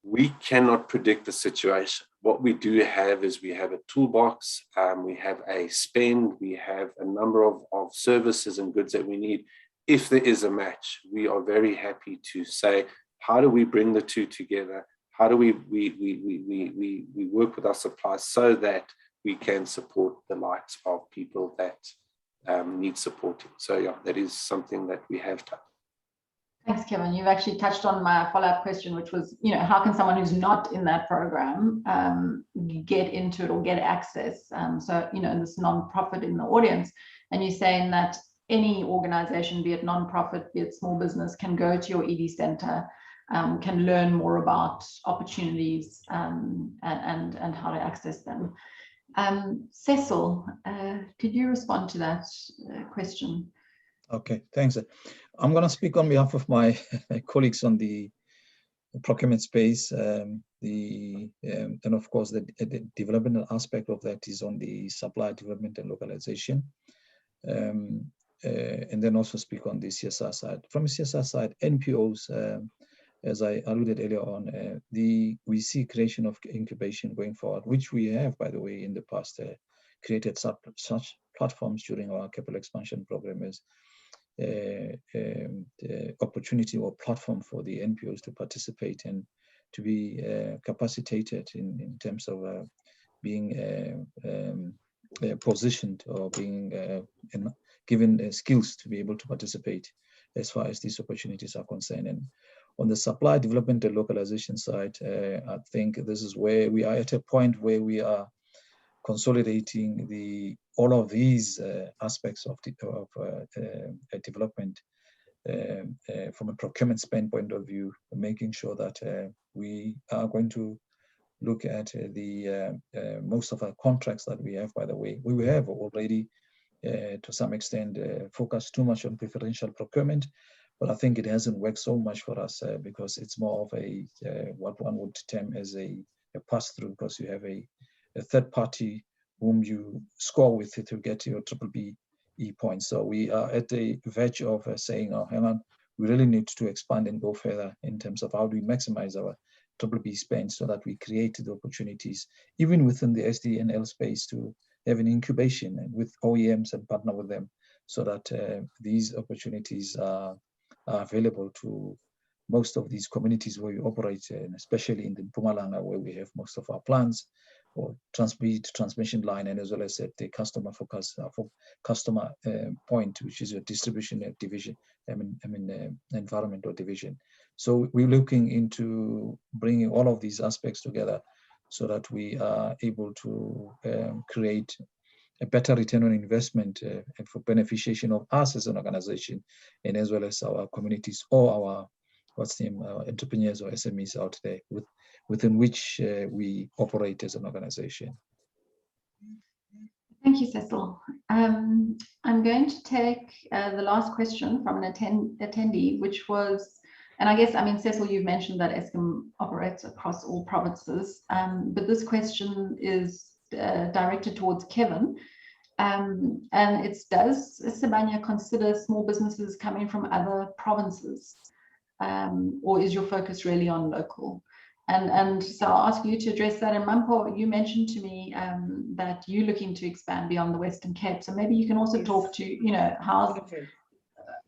we cannot predict the situation. What we do have is we have a toolbox, we have a spend, we have a number of services and goods that we need. If there is a match, we are very happy to say, how do we bring the two together? how do we work with our suppliers so that we can support the likes of people that need supporting. So yeah, that is something that we have done. Thanks, Kevin. You've actually touched on my follow-up question, which was, how can someone who's not in that program get into it or get access? So, this non-profit in the audience, and you're saying that any organization, be it non-profit, be it small business, can go to your ED center, can learn more about opportunities and how to access them. Cecil, could you respond to that question? Okay, thanks. I'm going to speak on behalf of my colleagues on the procurement space. And of course, the developmental aspect of that is on the supply development and localization. And then also speak on the CSR side. From the CSR side, NPOs, as I alluded earlier on, we see creation of incubation going forward, which we have, by the way, in the past created such platforms during our capital expansion program as the opportunity or platform for the NPOs to participate and to be capacitated in terms of being positioned or being given skills to be able to participate as far as these opportunities are concerned. And on the supply development and localization side, I think this is where we are at a point where we are consolidating all of these aspects of development from a procurement spend point of view, making sure that we are going to look at the most of our contracts that we have, by the way. We have already, to some extent, focused too much on preferential procurement, but I think it hasn't worked so much for us because it's more of a what one would term as a pass-through, because you have a third party whom you score with to get your BBBE points. So we are at the verge of saying, oh, hang on, we really need to expand and go further in terms of how do we maximize our BBB spend so that we create the opportunities, even within the SDNL space, to have an incubation with OEMs and partner with them so that these opportunities are available to most of these communities where we operate, and especially in the Mpumalanga, where we have most of our plants or transmission line, and as well as at the customer focus for customer point, which is a distribution division, environmental division. So we're looking into bringing all of these aspects together so that we are able to create a better return on investment and for beneficiation of us as an organization, and as well as our communities or our entrepreneurs or SMEs out there within which we operate as an organization. Thank you, Cecil. I'm going to take the last question from an attendee, which was, and I guess, Cecil, you've mentioned that Eskom operates across all provinces, but this question is directed towards Kevin. And it's, does Sibanye consider small businesses coming from other provinces? Or is your focus really on local? And so I'll ask you to address that. And Mampo, you mentioned to me that you're looking to expand beyond the Western Cape. So maybe you can also talk to, how,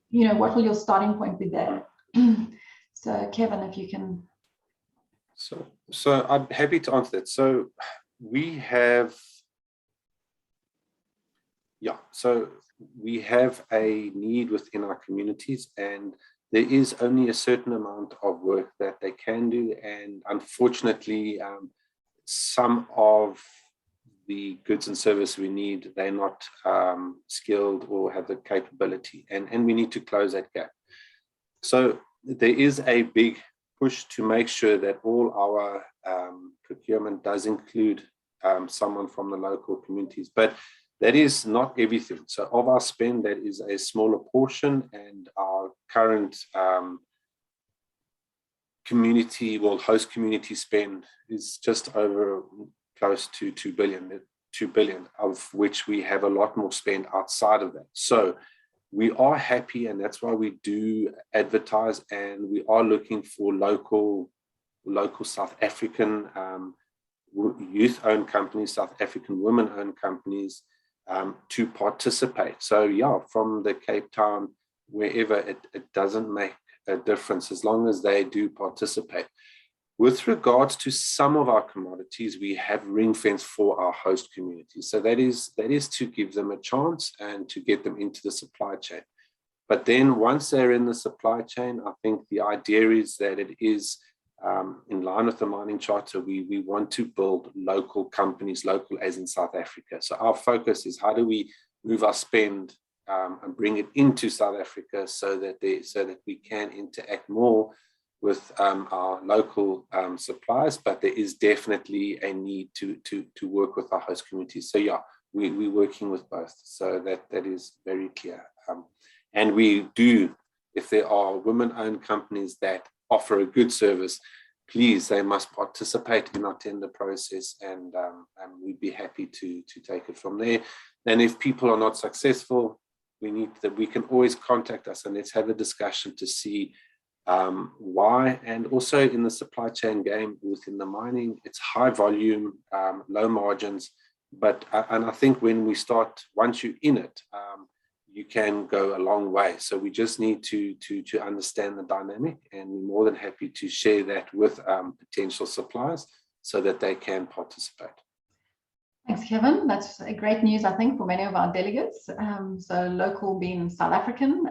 what will your starting point be there? So Kevin, if you can. So I'm happy to answer that. So we have, we have a need within our communities, and there is only a certain amount of work that they can do. And unfortunately, some of the goods and service we need, they're not skilled or have the capability, and we need to close that gap. So there is a big push to make sure that all our procurement does include someone from the local communities, but that is not everything. So of our spend, that is a smaller portion, and our current host community spend is just over close to 2 billion, of which we have a lot more spend outside of that. So we are happy, and that's why we do advertise, and we are looking for local South African youth-owned companies, South African women-owned companies, to participate. So yeah, from the Cape Town, wherever, it doesn't make a difference as long as they do participate. With regards to some of our commodities, we have ring fence for our host communities. So that is to give them a chance and to get them into the supply chain. But then once they're in the supply chain, I think the idea is that it is in line with the mining charter. We want to build local companies, local as in South Africa. So our focus is how do we move our spend and bring it into South Africa so that we can interact more with our local suppliers, but there is definitely a need to work with our host communities. So yeah, we're working with both. So that is very clear. And we do, if there are women-owned companies that offer a good service, please, they must participate in our tender process, and we'd be happy to take it from there. And if people are not successful, we can always contact us and let's have a discussion to see why. And also in the supply chain game within the mining, it's high volume, low margins, but and I think when we start, once you're in it, you can go a long way. So we just need to understand the dynamic, and we're more than happy to share that with potential suppliers so that they can participate. Thanks, Kevin. That's great news, I think, for many of our delegates. So local being South African,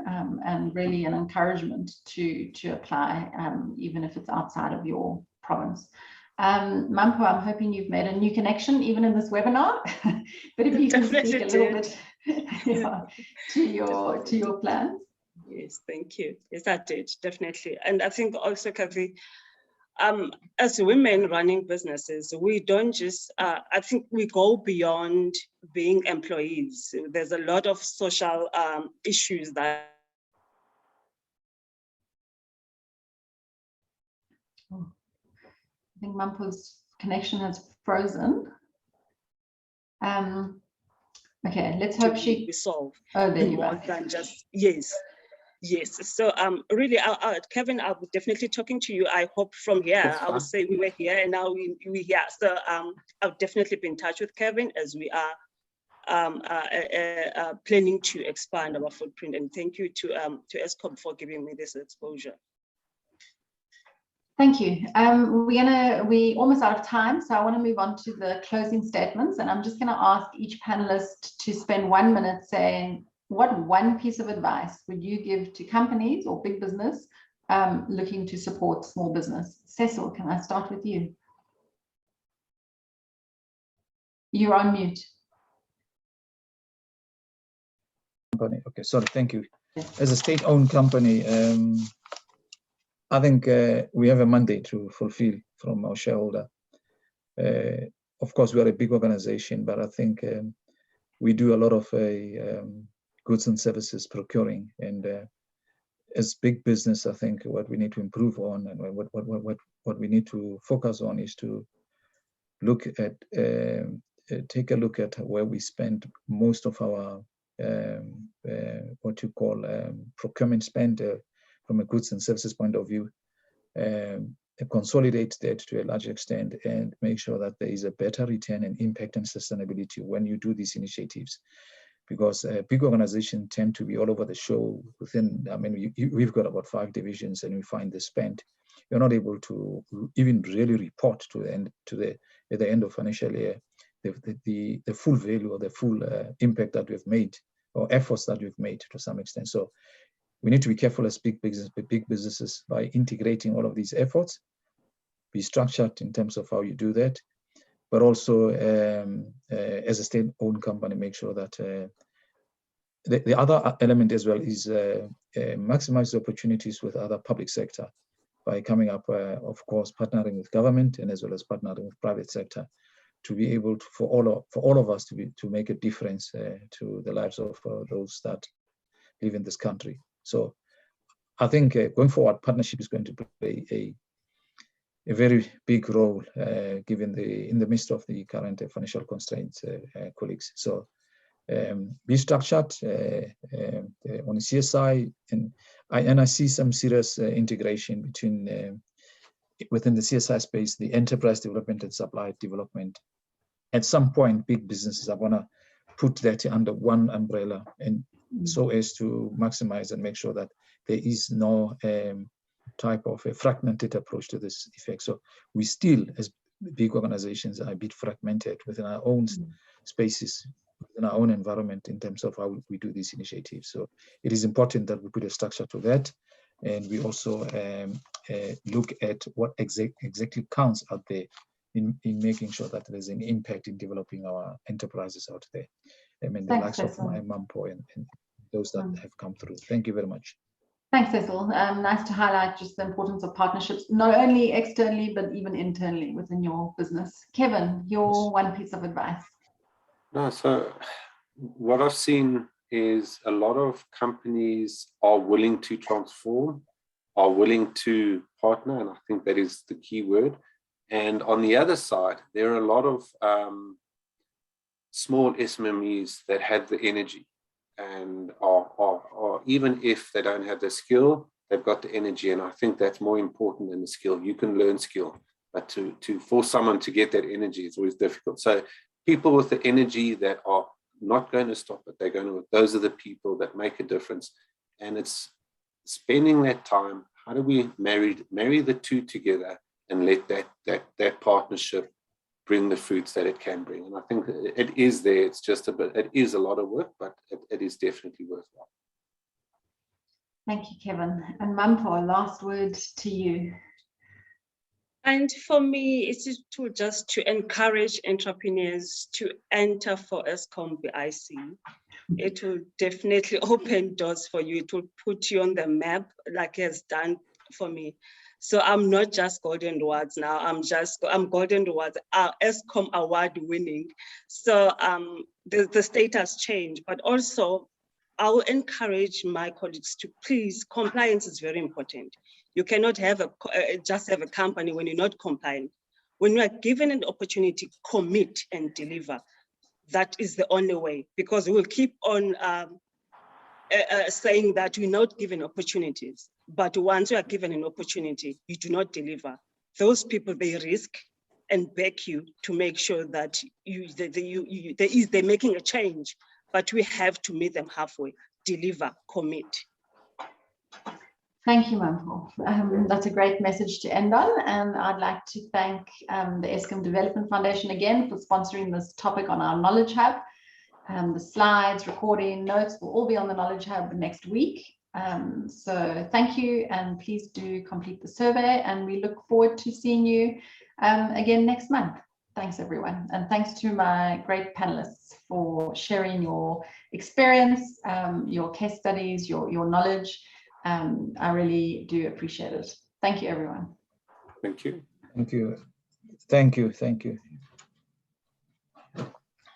and really an encouragement to apply, even if it's outside of your province. Mampo, I'm hoping you've made a new connection even in this webinar, but if you can speak a little bit to your plans. Yes, thank you. Yes, I did, definitely. And I think also, Kathy, as women running businesses, we don't just, I think we go beyond being employees. There's a lot of social issues that. I think Mampo's connection has frozen. Okay, let's hope she resolve. Oh, there you more go. than just yes. So really, Kevin, I'll be definitely talking to you. I hope from here, I would say we were here and now we're here. So I'll definitely be in touch with Kevin as we are planning to expand our footprint. And thank you to ESCOM for giving me this exposure. Thank you. We're almost out of time, so I want to move on to the closing statements, and I'm just going to ask each panelist to spend 1 minute saying what one piece of advice would you give to companies or big business looking to support small business. Cecil, can I start with you? You're on mute. Okay, sorry, thank you. As a state-owned company, I think we have a mandate to fulfill from our shareholder. Of course, we are a big organization, but I think we do a lot of goods and services procuring. And as big business, I think what we need to improve on and what we need to focus on is to look at, take a look at where we spend most of our what you call procurement spend from a goods and services point of view, consolidate that to a large extent and make sure that there is a better return and impact and sustainability when you do these initiatives. Because big organizations tend to be all over the show within, I mean, we've got about 5 divisions and we find the spend. You're not able to even really report to the end, at the end of financial year, the full value or the full impact that we've made or efforts that we've made to some extent. So we need to be careful as big businesses by integrating all of these efforts, be structured in terms of how you do that, but also as a state-owned company, make sure that the other element as well is maximize the opportunities with other public sector by coming up, of course, partnering with government and as well as partnering with private sector to be able to, for all of us to make a difference to the lives of those that live in this country. So I think going forward, partnership is going to play a very big role given in the midst of the current financial constraints, colleagues. So be structured on CSI, and I see some serious integration between within the CSI space, the enterprise development and supply development. At some point, big businesses are going to put that under one umbrella, and so as to maximize and make sure that there is no type of a fragmented approach to this effect. So we still, as big organizations, are a bit fragmented within our own spaces, within our own environment in terms of how we do these initiatives. So it is important that we put a structure to that. And we also look at what exactly counts out there in making sure that there's an impact in developing our enterprises out there. I mean, the likes of my MAMPO and those that have come through. Thank you very much. Thanks, Cecil. Nice to highlight just the importance of partnerships, not only externally, but even internally within your business. Kevin, your one piece of advice. No, so what I've seen is a lot of companies are willing to transform, are willing to partner, and I think that is the key word. And on the other side, there are a lot of small SMMEs that have the energy and are even if they don't have the skill, they've got the energy. And I think that's more important than the skill. You can learn skill, but to force someone to get that energy is always difficult. So people with the energy that are not going to stop it, they're going to, those are the people that make a difference. And it's spending that time. How do we marry the two together and let that partnership bring the fruits that it can bring? And I think it is there. It's just it is a lot of work, but it is definitely worthwhile. Thank you, Kevin. And MAMPO, last word to you. And for me, it's to encourage entrepreneurs to enter for Eskom BIC. It will definitely open doors for you. It will put you on the map like it has done for me. So I'm not just Golden Rewards now, I'm Golden Rewards, Eskom award winning. So the status changed, but also I will encourage my colleagues to please, compliance is very important. You cannot have just have a company when you're not compliant. When you are given an opportunity, commit and deliver. That is the only way, because we will keep on saying that we're not given opportunities. But once you are given an opportunity, you do not deliver. Those people, they risk and beg you to make sure that they're making a change, but we have to meet them halfway, deliver, commit. Thank you, MAMPO. That's a great message to end on. And I'd like to thank the Eskom Development Foundation again for sponsoring this topic on our Knowledge Hub. The slides, recording, notes will all be on the Knowledge Hub next week. So thank you, and please do complete the survey, and we look forward to seeing you again next month. Thanks, everyone. And thanks to my great panelists for sharing your experience, your case studies, your knowledge. I really do appreciate it. Thank you, everyone. Thank you. Thank you. Thank you. Thank you.